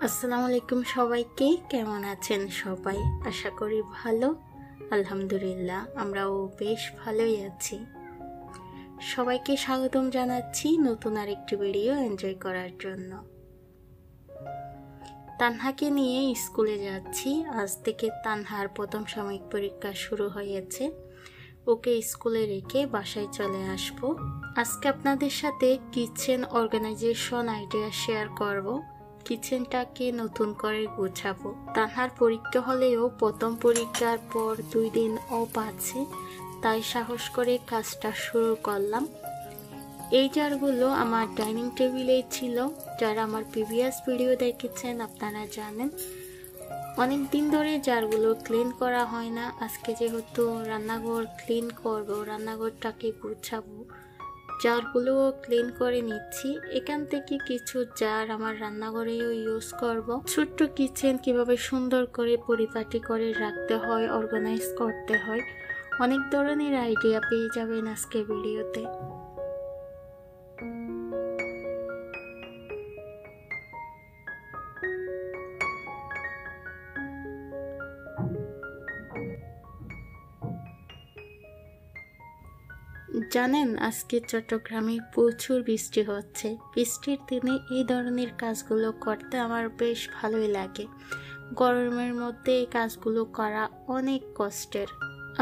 আসসালামু আলাইকুম সবাইকে। কেমন আছেন সবাই? আশা করি ভালো। আলহামদুলিল্লাহ আমরাও বেশ ভালোই আছি। সবাইকে স্বাগতম জানাচ্ছি নতুন আরেকটি ভিডিও এনজয় করার জন্য। তানহাকে নিয়ে স্কুলে যাচ্ছি। আজ থেকে তানহার প্রথম সাময়িক পরীক্ষা শুরু হয়েছে। ওকে স্কুলে রেখে বাসায় চলে আসব। আজকে আপনাদের সাথে কিচেন অর্গানাইজেশন আইডিয়া শেয়ার করব। কিচেনটাকে নতুন করে গোছাবো। তানহার পরীক্ষা হলেও প্রথম পরীক্ষার পর 2 দিন অফ আছে, তাই সাহস করে কাজটা শুরু করলাম। এই জারগুলো আমার ডাইনিং টেবিলে ছিল। যারা আমার প্রিভিয়াস ভিডিও দেখেছেন আপনারা জানেন অনেক দিন ধরে জারগুলো ক্লিন করা হয় না। আজকে যেহেতু রান্নাঘর ক্লিন করব, রান্নাঘরটাকে গুছাবো, জারগুলো ক্লিন করে নিচ্ছি। এখান থেকে কিছু জার আমার রান্নাঘরেও ইউজ করব। ছোট্ট কিচেন কিভাবে সুন্দর করে পরিপাটি করে রাখতে হয়, অর্গানাইজ করতে হয়, অনেক ধরনের আইডিয়া পেয়ে যাবেন আজকে ভিডিওতে। জানেন আজকে চট্টগ্রামে প্রচুর বৃষ্টি হচ্ছে। বৃষ্টির দিনে এই ধরনের কাজগুলো করতে আমার বেশ ভালোই লাগে। গরমের মধ্যে এই কাজগুলো করা অনেক কষ্টের।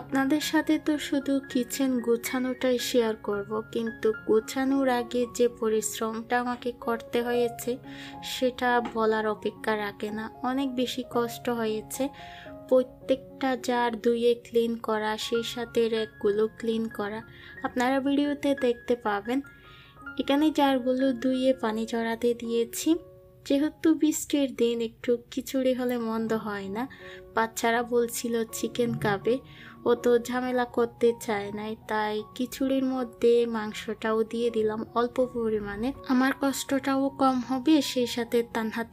আপনাদের সাথে তো শুধু কিচেন গোছানোটাই শেয়ার করব, কিন্তু গোছানোর আগে যে পরিশ্রমটা আমাকে করতে হয়েছে সেটা বলার অপেক্ষা রাখে না। অনেক বেশি কষ্ট হয়েছে। প্রত্যেকটা জার ধুয়ে ক্লিন করা, সেই সাথে র্যাকগুলো ক্লিন করা আপনারা ভিডিওতে দেখতে পাবেন। এখানে জারগুলো ধুয়ে পানি ঝরাতে দিয়েছি। যেহেতু বৃষ্টির দিন একটু খিচুড়ি হলে মন্দ হয় না। বাচ্চারা বলছিল চিকেন খাবে, ও তো ঝামেলা করতে চায় নাই, তাই খিচুড়ির মধ্যে মাংসটাও দিয়ে দিলাম অল্প পরিমাণে। আমার কষ্টটাও কম হবে, সেই সাথে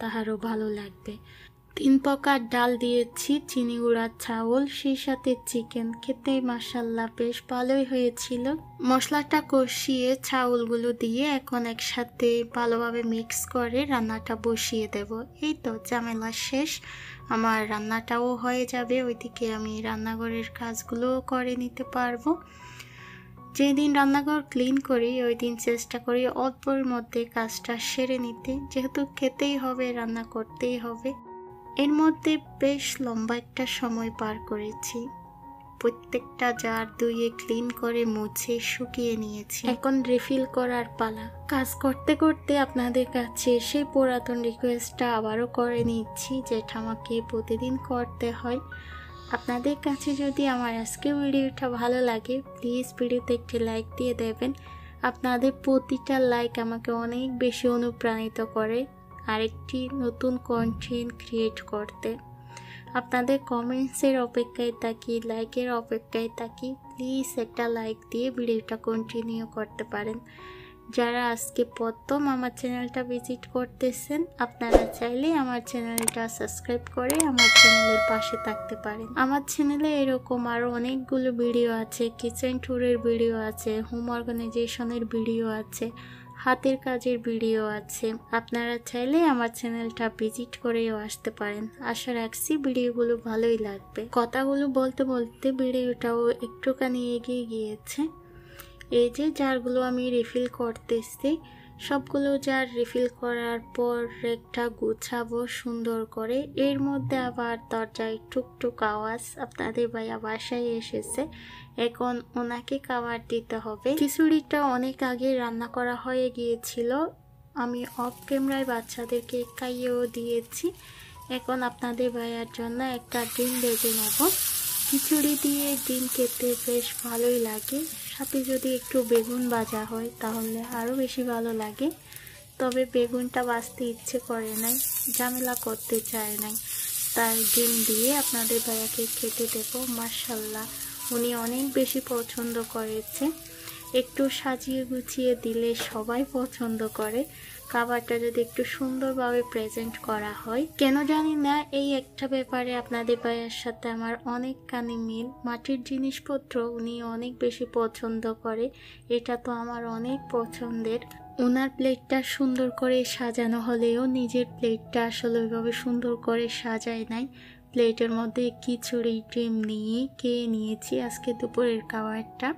তাহারও ভালো লাগবে। 3 প্রকার ডাল দিয়েছি, চিনি গুঁড়া চাউল, সেই সাথে চিকেন। খেতে মাশাআল্লাহ বেশ ভালোই হয়েছিল। মশলাটা কষিয়ে চাউলগুলো দিয়ে এখন একসাথে ভালোভাবে মিক্স করে রান্নাটা বসিয়ে দেব। এই তো ঝামেলা শেষ, আমার রান্নাটাও হয়ে যাবে। ওইদিকে আমি রান্নাঘরের কাজগুলোও করে নিতে পারবো। যেদিন রান্নাঘর ক্লিন করি ওই দিন চেষ্টা করি অল্পর মধ্যে কাজটা সেরে নিতে, যেহেতু খেতেই হবে, রান্না করতেই হবে। এর মধ্যে বেশ লম্বা একটা সময় পার করেছি। প্রত্যেকটা জার ধুয়ে ক্লিন করে মুছে শুকিয়ে নিয়েছি। এখন রিফিল করার পালা। কাজ করতে করতে আপনাদের কাছে সেই পুরাতন রিকোয়েস্টটা আবারও করে নিচ্ছি, যেটা আমাকে প্রতিদিন করতে হয়। আপনাদের কাছে যদি আমার আজকে ভিডিওটা ভালো লাগে প্লিজ ভিডিওতে একটি লাইক দিয়ে দেবেন। আপনাদের প্রতিটা লাইক আমাকে অনেক বেশি অনুপ্রাণিত করে আরেকটি নতুন কন্টেন্ট ক্রিয়েট করতে। আপনাদের কমেন্টসের অপেক্ষায় থাকি, লাইকের অপেক্ষায় থাকি। প্লিজ একটা লাইক দিয়ে ভিডিওটা কন্টিনিউ করতে পারেন। যারা আজকে প্রথম আমার চ্যানেলটা ভিজিট করতেছেন আপনারা চাইলে আমার চ্যানেলটা সাবস্ক্রাইব করে আমার চ্যানেলের পাশে থাকতে পারেন। আমার চ্যানেলে এরকম আরও অনেকগুলো ভিডিও আছে। কিচেন ট্যুরের ভিডিও আছে, হোম অর্গানাইজেশনের ভিডিও আছে, হাতের কাজের ভিডিও আছে। আপনারা চাইলে আমার চ্যানেলটা ভিজিট করেও আসতে পারেন। আশা রাখছি ভিডিওগুলো ভালোই লাগবে। কথাগুলো বলতে বলতে ভিডিওটাও একটুখানি এগিয়ে গিয়েছে। এই যে জারগুলো আমি রিফিল করতেছি, সবগুলো জার রিফিল করার পর রেকটা গুছাবো সুন্দর করে। এর মধ্যে আবার দরজায় টুকটুক আওয়াজ। আপনাদের ভাইয়া বাসায় এসেছে, এখন ওনাকে খাবার দিতে হবে। খিচুড়িটা অনেক আগে রান্না করা হয়ে গিয়েছিল, আমি অফ ক্যামেরায় বাচ্চাদেরকে খাইয়েও দিয়েছি। এখন আপনাদের ভাইয়ার জন্য একটা ডিম ভেজে নেব। খিচুড়ি দিয়ে ডিম খেতে বেশ ভালোই লাগে, সাথে যদি একটু বেগুন ভাজা হয় তাহলে আরও বেশি ভালো লাগে। তবে বেগুনটা ভাজতে ইচ্ছে করে নাই, ঝামেলা করতে চায় নাই, তাই ডিম দিয়ে আপনাদের ভাইয়াকে খেতে দেব। মাশাআল্লাহ উনি অনেক বেশি পছন্দ করেছে। একটু সাজিয়ে গুছিয়ে দিলে সবাই পছন্দ করে। খাবারটা যদি একটু সুন্দরভাবে প্রেজেন্ট করা হয়, কেন জানি না এই একটা ব্যাপারে আপনাদের ভাইয়ের সাথে আমার অনেকখানি মিল। মাটির জিনিসপত্র উনি অনেক বেশি পছন্দ করে, এটা তো আমার অনেক পছন্দের। ওনার প্লেটটা সুন্দর করে সাজানো হলেও নিজের প্লেটটা আসলে ওইভাবে সুন্দর করে সাজায় নাই। প্লেটের মধ্যে খিচুড়ি ডিম নিয়ে খেয়ে নিয়েছি আজকে দুপুরের খাবারটা।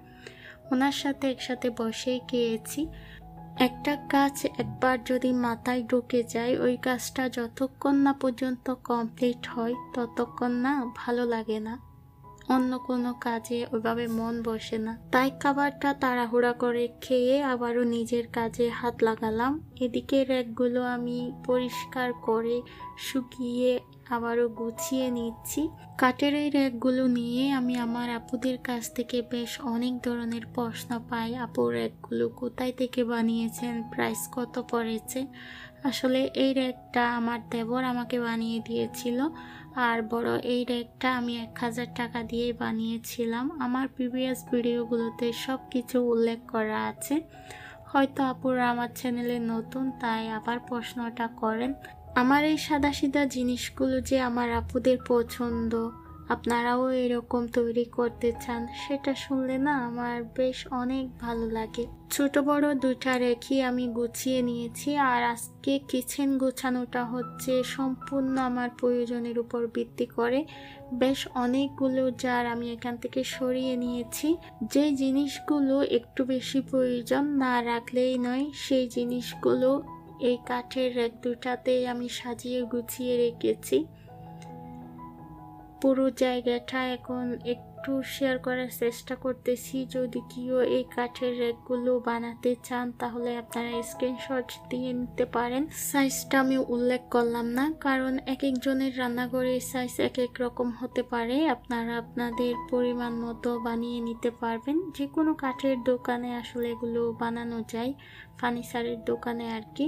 ওনার সাথে একসাথে বসেই খেয়েছি। একটা কাজ একবার যদি মাথায় ঢুকে যায়, ওই কাজটা যতক্ষণ না পর্যন্ত কমপ্লিট হয় ততক্ষণ না ভালো লাগে না, অন্য কোনো কাজে ওইভাবে মন বসে না। তাই খাবারটা তাড়াহুড়া করে খেয়ে আবারও নিজের কাজে হাত লাগালাম। এদিকে র্যাকগুলো আমি পরিষ্কার করে শুকিয়ে আবারও গুছিয়ে নিচ্ছি। কাঠের এই র্যাকগুলো নিয়ে আমি আমার আপুদের কাছ থেকে বেশ অনেক ধরনের প্রশ্ন পাই। আপু, র্যাকগুলো কোথায় থেকে বানিয়েছেন, প্রাইস কত পড়েছে? আসলে এই র্যাকটা আমার দেবর আমাকে বানিয়ে দিয়েছিল, আর বড় এই র্যাকটা আমি 1000 টাকা দিয়ে বানিয়েছিলাম। আমার প্রিভিয়াস ভিডিওগুলোতে সব কিছু উল্লেখ করা আছে। হয়তো আপুরা আমার চ্যানেলে নতুন, তাই আবার প্রশ্নটা করেন। আমার এই সাদাসিধা জিনিসগুলো যে আমার আপুদের পছন্দ, আপনারাও এরকম তৈরি করতে চান, সেটা শুনলে না আমার বেশ অনেক ভালো লাগে। ছোট বড় দুইটা রেখে আমি গুছিয়ে নিয়েছি। আর আজকে কিচেন গোছানোটা হচ্ছে সম্পূর্ণ আমার প্রয়োজনের উপর ভিত্তি করে। বেশ অনেকগুলো জার আমি এখান থেকে সরিয়ে নিয়েছি। যে জিনিসগুলো একটু বেশি প্রয়োজন, না রাখলেই নয়, সেই জিনিসগুলো এই কাঠের র্যাক দুটাতেই আমি সাজিয়ে গুছিয়ে রেখেছি। পুরো জায়গাটা এখন একটু শেয়ার করার চেষ্টা করতেছি। যদি কেউ এই কাঠের র্যাকগুলো বানাতে চান তাহলে আপনারা স্ক্রিনশট দিয়ে নিতে পারেন। সাইজটা আমি উল্লেখ করলাম না, কারণ এক একজনের রান্নাঘরের সাইজ এক এক রকম হতে পারে। আপনারা আপনাদের পরিমাণ মতো বানিয়ে নিতে পারবেন। যে কোনো কাঠের দোকানে আসলে এগুলো বানানো যায়, ফার্নিচারের দোকানে আর কি।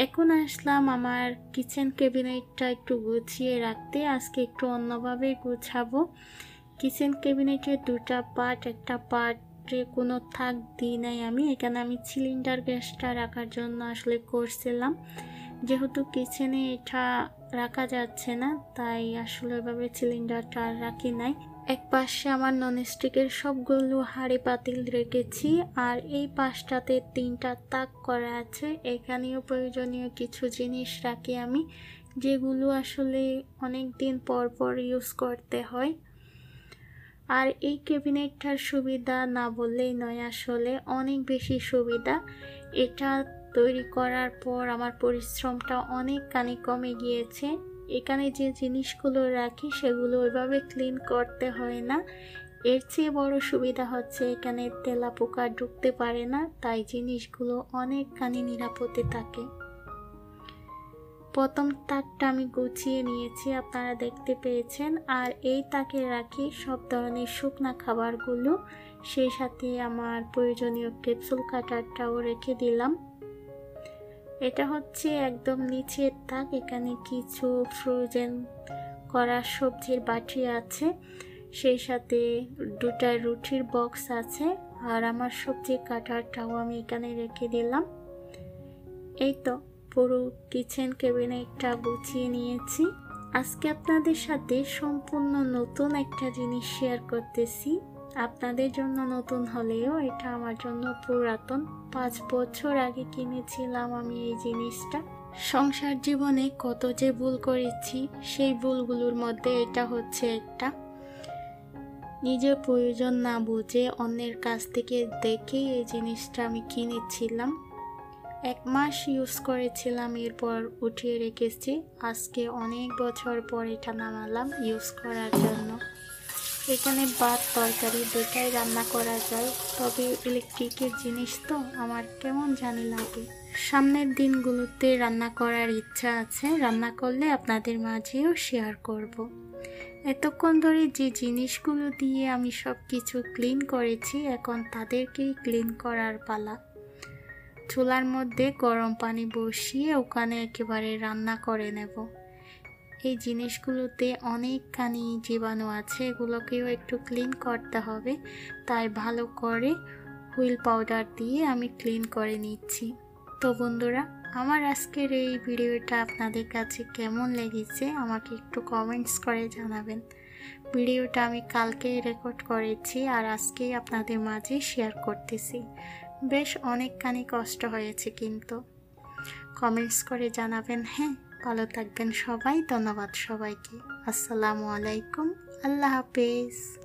এখন আসলাম আমার কিচেন ক্যাবিনেটটা একটু গুছিয়ে রাখতে। আজকে একটু অন্যভাবে গুছাবো। কিচেন ক্যাবিনেটের দুটা পার্ট, একটা পার্টে কোনো থাক দিই নাই আমি। এখানে আমি সিলিন্ডার গ্যাসটা রাখার জন্য আসলে করছিলাম। যেহেতু কিচেনে এটা রাখা যাচ্ছে না, তাই আসলে ওইভাবে সিলিন্ডারটা আর রাখি নাই। এক পাশে আমার ননস্টিকের সবগুলো হাঁড়ি পাতিল রেখেছি, আর এই পাশটাতে 3টা তাক করা আছে। এখানেও প্রয়োজনীয় কিছু জিনিস রাখি আমি, যেগুলো আসলে অনেক দিন পর পর ইউজ করতে হয়। আর এই ক্যাবিনেটটার সুবিধা না বললেই নয়, আসলে অনেক বেশি সুবিধা। এটা তৈরি করার পর আমার পরিশ্রমটা অনেকখানি কমে গিয়েছে। এখানে যে জিনিসগুলো রাখি সেগুলো ওইভাবে ক্লিন করতে হয় না। এর চেয়ে বড় সুবিধা হচ্ছে এখানে তেলাপোকা ঢুকতে পারে না, তাই জিনিসগুলো অনেকখানি নিরাপদে থাকে। প্রথম তাকটা আমি গুছিয়ে নিয়েছি, আপনারা দেখতে পেয়েছেন। আর এই তাকে রাখি সব ধরনের শুকনা খাবারগুলো, সেই সাথে আমার প্রয়োজনীয় ক্যাপসুল কাটারটাও রেখে দিলাম। এটা হচ্ছে একদম নিচের তাক। এখানে কিছু ফ্রোজেন করা সবজির বাটি আছে, সেই সাথে 2টা রুটির বক্স আছে, আর আমার সবজি কাটারটাও আমি এখানে রেখে দিলাম। এই তো পুরো কিচেন ক্যাবিনেটটা গুছিয়ে নিয়েছি। আজকে আপনাদের সাথে সম্পূর্ণ নতুন একটা জিনিস শেয়ার করতেছি। আপনাদের জন্য নতুন হলেও এটা আমার জন্য পুরাতন। 5 বছর আগে কিনেছিলাম আমি এই জিনিসটা। সংসার জীবনে কত যে ভুল করেছি, সেই ভুলগুলোর মধ্যে এটা হচ্ছে একটা। নিজের প্রয়োজন না বুঝে অন্যের কাছ থেকে দেখে এই জিনিসটা আমি কিনেছিলাম। 1 মাস ইউজ করেছিলাম, এরপর উঠিয়ে রেখেছি। আজকে অনেক বছর পর এটা নামালাম ইউজ করার জন্য। এখানে ভাত তরকারি দুটাই রান্না করা যায়, তবে ইলেকট্রিকের জিনিস তো আমার কেমন জানি লাগে। সামনের দিনগুলোতে রান্না করার ইচ্ছা আছে, রান্না করলে আপনাদের মাঝেও শেয়ার করব। এতক্ষণ ধরে যে জিনিসগুলো দিয়ে আমি সব কিছু ক্লিন করেছি, এখন তাদেরকেই ক্লিন করার পালা। চুলার মধ্যে গরম পানি বসিয়ে ওখানে একেবারে রান্না করে নেব। এই জিনিসগুলোতে অনেকখানি জীবাণু আছে, এগুলোকেও একটু ক্লিন করতে হবে, তাই ভালো করে হুইল পাউডার দিয়ে আমি ক্লিন করে নিচ্ছি। তো বন্ধুরা, আমার আজকের এই ভিডিওটা আপনাদের কাছে কেমন লেগেছে আমাকে একটু কমেন্টস করে জানাবেন। ভিডিওটা আমি কালকেই রেকর্ড করেছি আর আজকেই আপনাদের মাঝে শেয়ার করতেছি। বেশ অনেকখানি কষ্ট হয়েছে, কিন্তু কমেন্টস করে জানাবেন। হ্যাঁ, ভালো থাকবেন সবাই। ধন্যবাদ সবাইকে। আসসালামু আলাইকুম। আল্লাহ হাফেজ।